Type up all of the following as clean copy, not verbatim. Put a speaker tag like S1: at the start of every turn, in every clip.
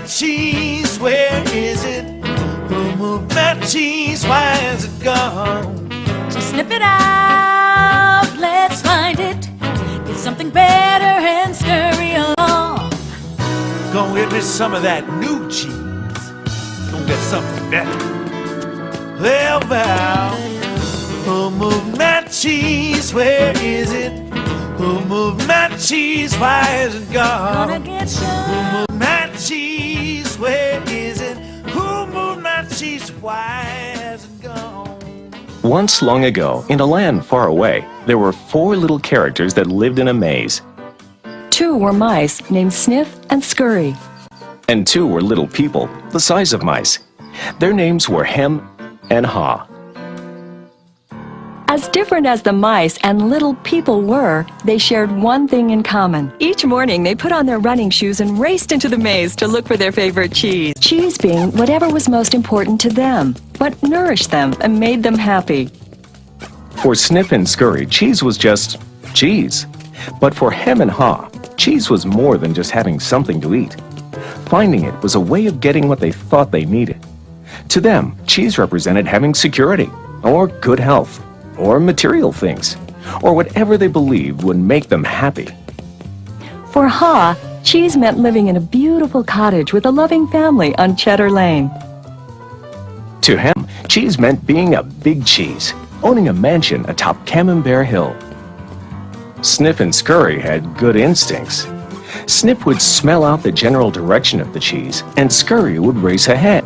S1: cheese? Where is it? Who moved my cheese? Why is it gone?
S2: So snip it out, let's find it. Get something better and scurry along.
S1: Go get me some of that new cheese. Go get something better. Well, Val, who moved my cheese? Where is it? Who moved my cheese? Why is it gone?
S2: Gonna get
S1: Who
S2: some.
S1: moved my cheese? Where is it? Who moved my cheese? Why is it gone?
S3: Once long ago, in a land far away, there were 4 little characters that lived in a maze.
S4: 2 were mice named Sniff and Scurry.
S3: And 2 were little people, the size of mice. Their names were Hem and Haw.
S4: As different as the mice and little people were, they shared one thing in common. Each morning, they put on their running shoes and raced into the maze to look for their favorite cheese. Cheese being whatever was most important to them, what nourished them and made them happy.
S3: For Sniff and Scurry, cheese was just cheese. But for Hem and Haw, cheese was more than just having something to eat. Finding it was a way of getting what they thought they needed. To them, cheese represented having security, or good health, or material things, or whatever they believed would make them happy.
S4: For Haw, cheese meant living in a beautiful cottage with a loving family on Cheddar Lane.
S3: To Hem, cheese meant being a big cheese, owning a mansion atop Camembert Hill. Sniff and Scurry had good instincts. Sniff would smell out the general direction of the cheese, and Scurry would race ahead.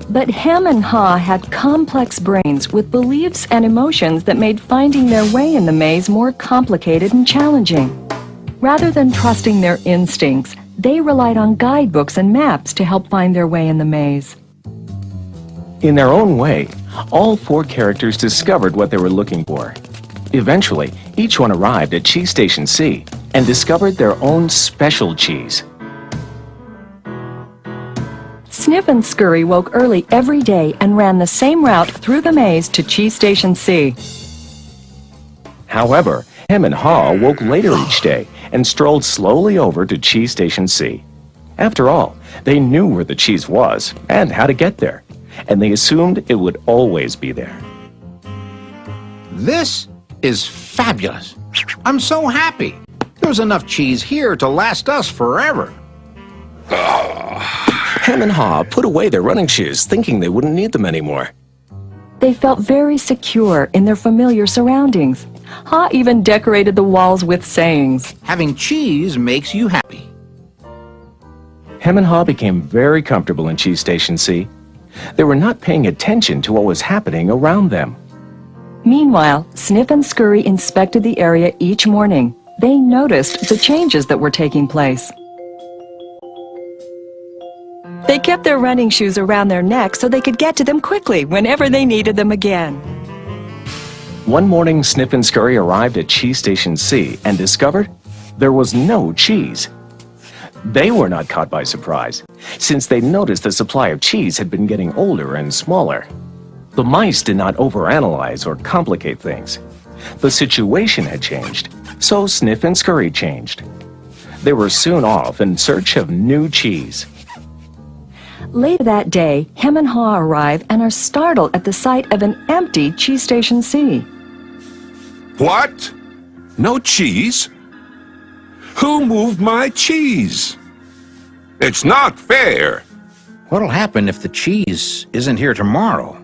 S4: But Hem and Haw had complex brains with beliefs and emotions that made finding their way in the maze more complicated and challenging. Rather than trusting their instincts, they relied on guidebooks and maps to help find their way in the maze.
S3: In their own way, all 4 characters discovered what they were looking for. Eventually, each one arrived at Cheese Station C and discovered their own special cheese.
S4: Sniff and Scurry woke early every day and ran the same route through the maze to Cheese Station C.
S3: However, Hem and Haw woke later each day and strolled slowly over to Cheese Station C. After all, they knew where the cheese was and how to get there, and they assumed it would always be there.
S5: This is fabulous. I'm so happy. There's enough cheese here to last us forever.
S3: Hem and Haw put away their running shoes, thinking they wouldn't need them anymore.
S4: They felt very secure in their familiar surroundings. Haw even decorated the walls with sayings.
S5: Having cheese makes you happy.
S3: Hem and Haw became very comfortable in Cheese Station C. They were not paying attention to what was happening around them.
S4: Meanwhile, Sniff and Scurry inspected the area each morning. They noticed the changes that were taking place. They kept their running shoes around their necks so they could get to them quickly whenever they needed them again.
S3: One morning, Sniff and Scurry arrived at Cheese Station C and discovered there was no cheese. They were not caught by surprise, since they noticed the supply of cheese had been getting older and smaller. The mice did not overanalyze or complicate things. The situation had changed, so Sniff and Scurry changed. They were soon off in search of new cheese.
S4: Later that day, Hem and Haw arrive and are startled at the sight of an empty Cheese Station C.
S6: What? No cheese? Who moved my cheese? It's not fair.
S5: What'll happen if the cheese isn't here tomorrow?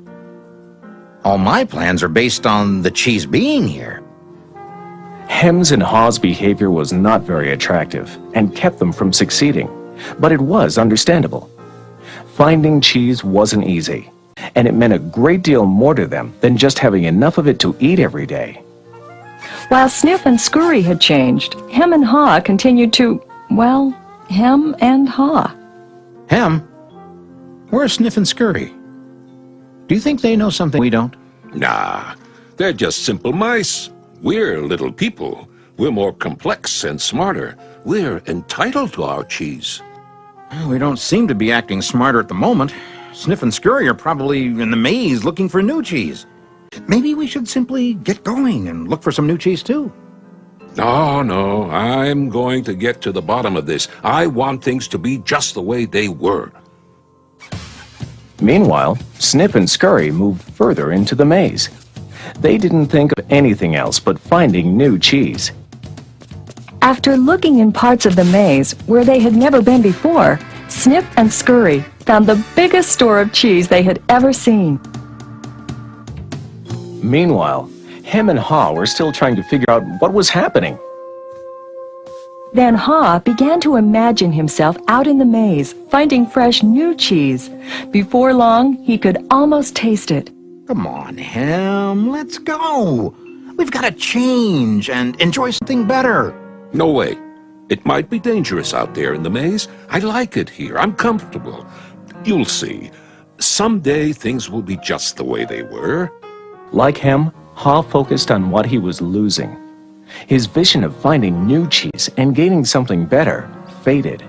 S5: All my plans are based on the cheese being here.
S3: Hem's and Haw's behavior was not very attractive and kept them from succeeding, but it was understandable. Finding cheese wasn't easy, and it meant a great deal more to them than just having enough of it to eat every day.
S4: While Sniff and Scurry had changed, Hem and Haw continued to, well, hem and haw.
S5: Hem? Where's Sniff and Scurry? Do you think they know something we don't?
S6: Nah, they're just simple mice. We're little people. We're more complex and smarter. We're entitled to our cheese.
S5: We don't seem to be acting smarter at the moment. Sniff and Scurry are probably in the maze looking for new cheese. Maybe we should simply get going and look for some new cheese too.
S6: No, no, I'm going to get to the bottom of this. I want things to be just the way they were.
S3: Meanwhile, Snip and Scurry moved further into the maze. They didn't think of anything else but finding new cheese.
S4: After looking in parts of the maze where they had never been before, Snip and Scurry found the biggest store of cheese they had ever seen.
S3: Meanwhile, Hem and Haw were still trying to figure out what was happening.
S4: Then Haw began to imagine himself out in the maze, finding fresh new cheese. Before long, he could almost taste it.
S5: Come on, Hem, let's go. We've got to change and enjoy something better.
S6: No way. It might be dangerous out there in the maze. I like it here. I'm comfortable. You'll see. Someday things will be just the way they were.
S3: Like Hem, Haw focused on what he was losing. His vision of finding new cheese and gaining something better faded.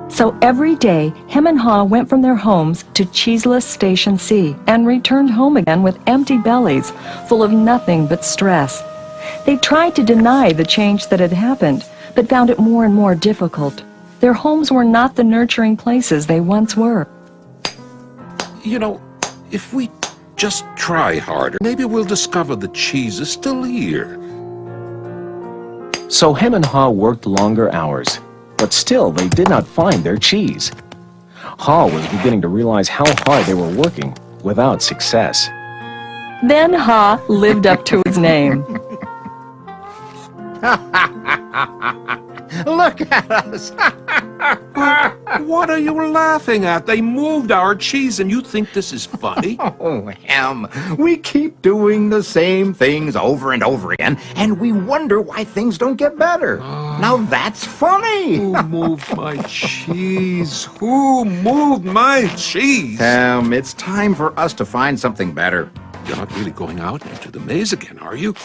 S4: So every day, Hem and Haw went from their homes to cheeseless Station C and returned home again with empty bellies, full of nothing but stress. They tried to deny the change that had happened, but found it more and more difficult. Their homes were not the nurturing places they once were.
S6: You know, if we just try harder, maybe we'll discover the cheese is still here.
S3: So Hem and Haw worked longer hours, but still they did not find their cheese. Haw was beginning to realize how hard they were working without success.
S4: Then Haw lived up to his name.
S5: Look at us.
S6: What are you laughing at? They moved our cheese and you think this is funny?
S5: Oh, Hem, we keep doing the same things over and over again, and we wonder why things don't get better. Now that's funny.
S6: Who moved my cheese? Who moved my cheese?
S5: Hem, it's time for us to find something better.
S6: You're not really going out into the maze again, are you?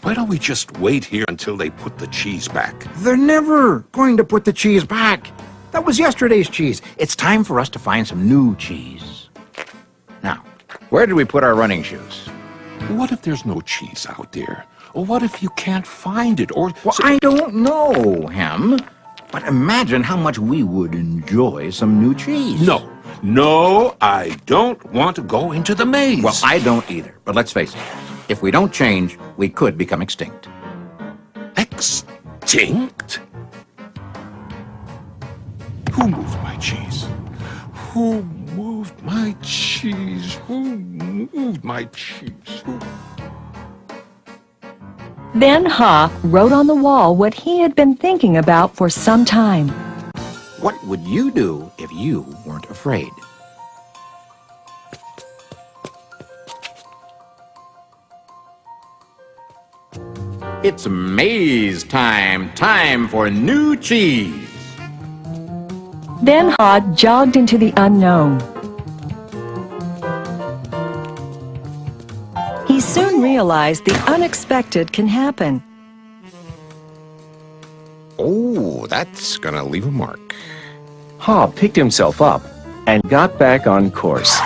S6: Why don't we just wait here until they put the cheese back?
S5: They're never going to put the cheese back. That was yesterday's cheese. It's time for us to find some new cheese. Now, where did we put our running shoes?
S6: What if there's no cheese out there? Or what if you can't find it? Or
S5: Well, I don't know, Hem. But imagine how much we would enjoy some new cheese.
S6: No, I don't want to go into the maze.
S5: Well, I don't either. But let's face it. If we don't change, we could become extinct.
S6: Extinct? Who moved my cheese? Who moved my cheese? Who moved my cheese? Who?
S4: Then Haw wrote on the wall what he had been thinking about for some time.
S5: What would you do if you weren't afraid? It's maze time. Time for new cheese.
S4: Then Haw jogged into the unknown. He soon realized the unexpected can happen.
S5: Oh, that's gonna leave a mark.
S3: Haw picked himself up and got back on course.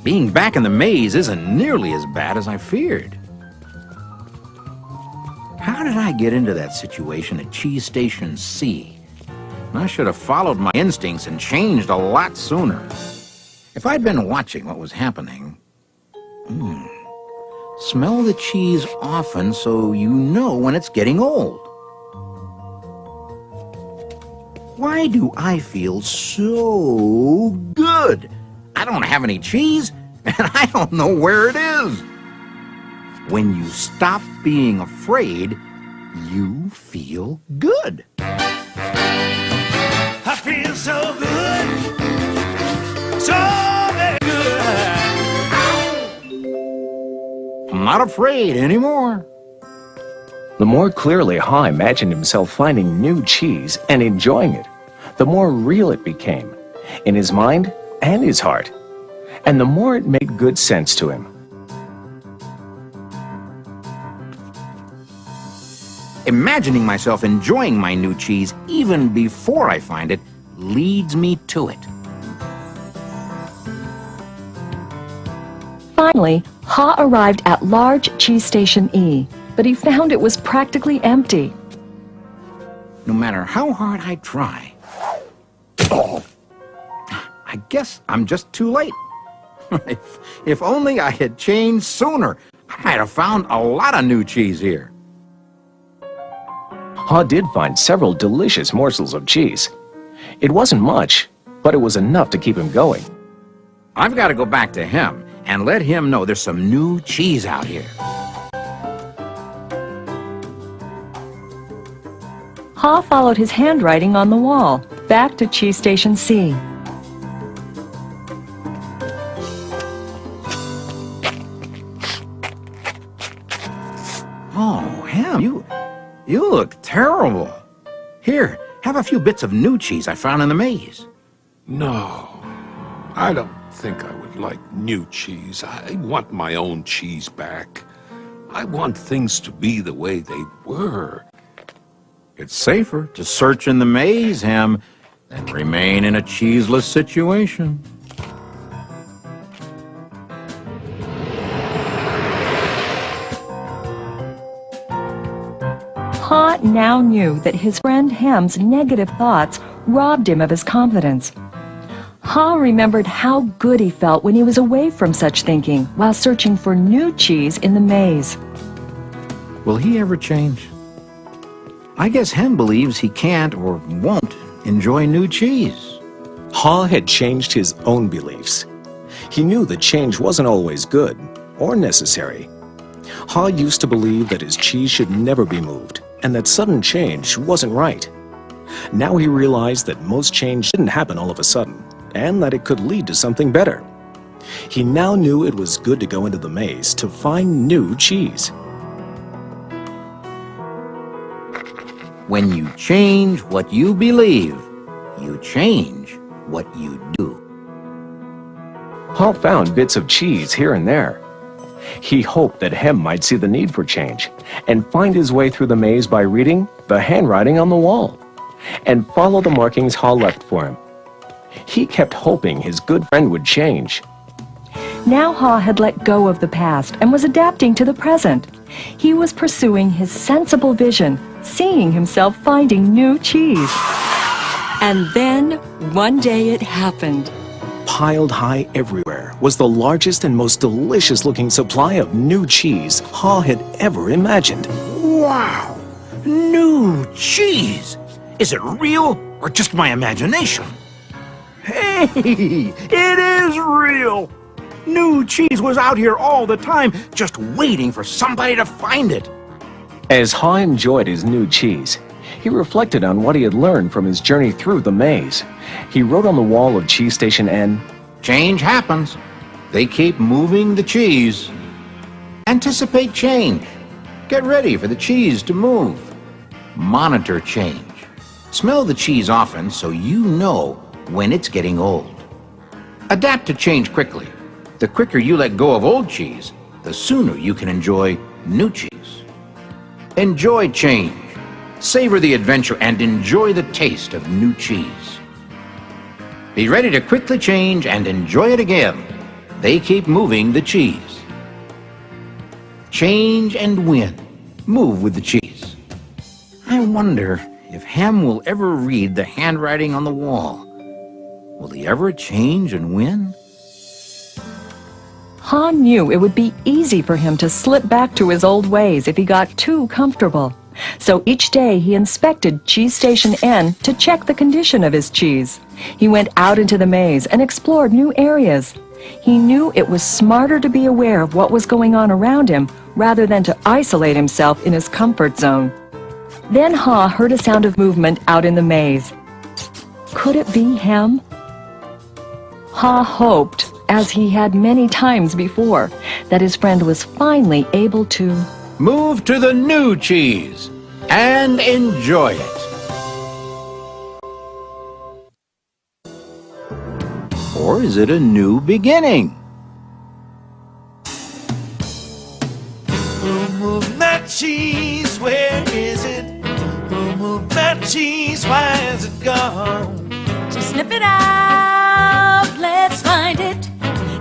S5: Being back in the maze isn't nearly as bad as I feared. How did I get into that situation at Cheese Station C? I should have followed my instincts and changed a lot sooner. If I'd been watching what was happening... Smell the cheese often so you know when it's getting old. Why do I feel so good? I don't have any cheese, and I don't know where it is. When you stop being afraid, you feel good.
S1: I feel so good, so very good.
S5: I'm not afraid anymore.
S3: The more clearly Haw imagined himself finding new cheese and enjoying it, the more real it became, in his mind and his heart, and the more it made good sense to him.
S5: Imagining myself enjoying my new cheese even before I find it leads me to it.
S4: Finally, Ha arrived at large cheese station E, but he found it was practically empty.
S5: No matter how hard I try, I guess I'm just too late. If only I had changed sooner, I might have found a lot of new cheese here.
S3: Ha did find several delicious morsels of cheese. It wasn't much, but it was enough to keep him going.
S5: I've got to go back to him and let him know there's some new cheese out here.
S4: Ha followed his handwriting on the wall, back to cheese station C.
S5: Oh, Ham, you look terrible. Here, have a few bits of new cheese I found in the maze.
S6: No, I don't think I would like new cheese. I want my own cheese back. I want things to be the way they were.
S5: It's safer to search in the maze, Ham, than remain in a cheeseless situation.
S4: Ha now knew that his friend Ham's negative thoughts robbed him of his confidence. Ha remembered how good he felt when he was away from such thinking while searching for new cheese in the maze.
S5: Will he ever change? I guess Hem believes he can't or won't enjoy new cheese.
S3: Ha had changed his own beliefs. He knew that change wasn't always good or necessary. Ha used to believe that his cheese should never be moved and that sudden change wasn't right. Now he realized that most change didn't happen all of a sudden and that it could lead to something better. He now knew it was good to go into the maze to find new cheese.
S5: When you change what you believe, you change what you do.
S3: Ha found bits of cheese here and there. He hoped that Hem might see the need for change and find his way through the maze by reading the handwriting on the wall and follow the markings Ha left for him. He kept hoping his good friend would change.
S4: Now Ha had let go of the past and was adapting to the present. He was pursuing his sensible vision, seeing himself finding new cheese. And then, one day it happened.
S3: Piled high everywhere was the largest and most delicious-looking supply of new cheese Ha had ever imagined.
S5: Wow! New cheese! Is it real or just my imagination? Hey! It is real! New cheese was out here all the time, just waiting for somebody to find it.
S3: As Ha enjoyed his new cheese, he reflected on what he had learned from his journey through the maze. He wrote on the wall of Cheese Station N,
S5: Change happens. They keep moving the cheese. Anticipate change. Get ready for the cheese to move. Monitor change. Smell the cheese often so you know when it's getting old. Adapt to change quickly. The quicker you let go of old cheese, the sooner you can enjoy new cheese. Enjoy change. Savor the adventure and enjoy the taste of new cheese. Be ready to quickly change and enjoy it again. They keep moving the cheese. Change and win. Move with the cheese. I wonder if Hem will ever read the handwriting on the wall. Will he ever change and win?
S4: Ha knew it would be easy for him to slip back to his old ways if he got too comfortable. So each day he inspected Cheese Station N to check the condition of his cheese. He went out into the maze and explored new areas. He knew it was smarter to be aware of what was going on around him rather than to isolate himself in his comfort zone. Then Ha heard a sound of movement out in the maze. Could it be Hem? Ha hoped, as he had many times before, that his friend was finally able to
S5: Move to the new cheese and enjoy it. Or is it a new beginning?
S1: Move that cheese, where is it gone?
S2: So sniff it out, let's find it.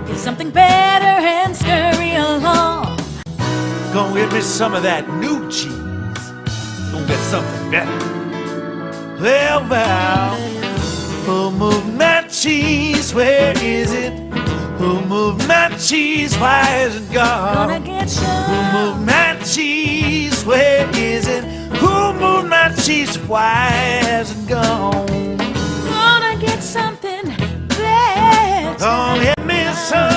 S2: Get something better and scurry along.
S1: Gonna get me some of that new cheese. Gonna get something better. Well, Val, who moved my cheese? Where is it? Who moved my cheese? Why is it gone?
S2: Gonna get
S1: Who
S2: some.
S1: moved my cheese? Where is it? Who moved my cheese? Why has it gone?
S2: Gonna get something better.
S1: Gonna get me some